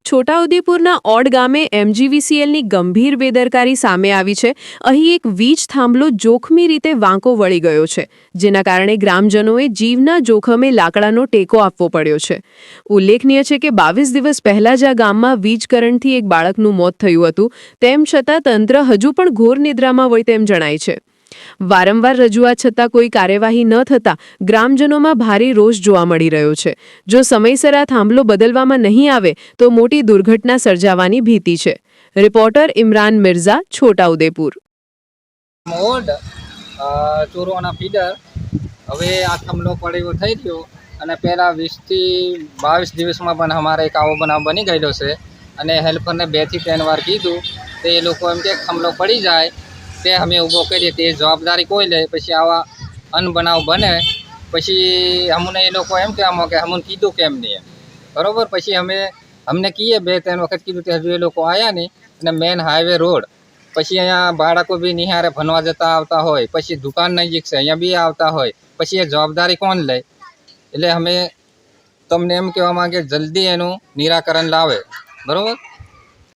છોટાઉદેપુરના odd ગામે MGVCLની ગંભીર બેદરકારી સામે આવી છે। અહીં એક વીજ થાંભલો જોખમી રીતે વાંકો વળી ગયો છે, જેના કારણે ગ્રામજનોએ જીવના જોખમે લાકડાનો ટેકો આપવો પડ્યો છે। ઉલ્લેખનીય છે કે 22 દિવસ પહેલા જ આ ગામમાં વીજ કરંટથી એક બાળકનું મોત થયું હતું, તેમ છતાં તંત્ર હજુ પણ ઘોર નિદ્રામાં હોય તેમ જણાય છે। વારંવાર રજૂઆત છતાં કોઈ કાર્યવાહી ન થતાં ગ્રામજનોમાં ભારે રોષ જોવા મળી રહ્યો છે। જો સમયસર આ થાંભલો બદલવામાં નહીં આવે તો મોટી દુર્ઘટના સર્જાવાની ભીતિ છે। રિપોર્ટર ઇમરાન મિર્ઝા, છોટાઉદેપુર। મોડ ચોરોના ફીડર હવે આ થાંભલો પડ્યો થઈ ગયો અને પહેલાં 20 થી 22 દિવસમાં પણ અમારે એક આવો બનાવ બની ગયેલો છે અને હેલ્પરને 2 થી 3 વાર કીધું તો એ લોકો એમ કે થાંભલો પડી જાય તે અમે ઊભો કરીએ, તે જવાબદારી કોઈ લે। પછી આવા અનબનાવ બને પછી અમને એ લોકો એમ કહેવામાં કે અમને કીધું કેમ નહીં, એમ બરાબર। પછી અમને કહીએ 2-3 વખત કીધું તે હજુ એ લોકો આવ્યા નહીં। અને મેન હાઈવે રોડ, પછી અહીંયા બાળકો બી નિહારે ભણવા જતા આવતા હોય, પછી દુકાન નજીક છે અહીંયા બી આવતા હોય, પછી એ જવાબદારી કોણ લે? એટલે અમે તમને એમ કહેવા માંગે જલ્દી એનું નિરાકરણ લાવે, બરાબર।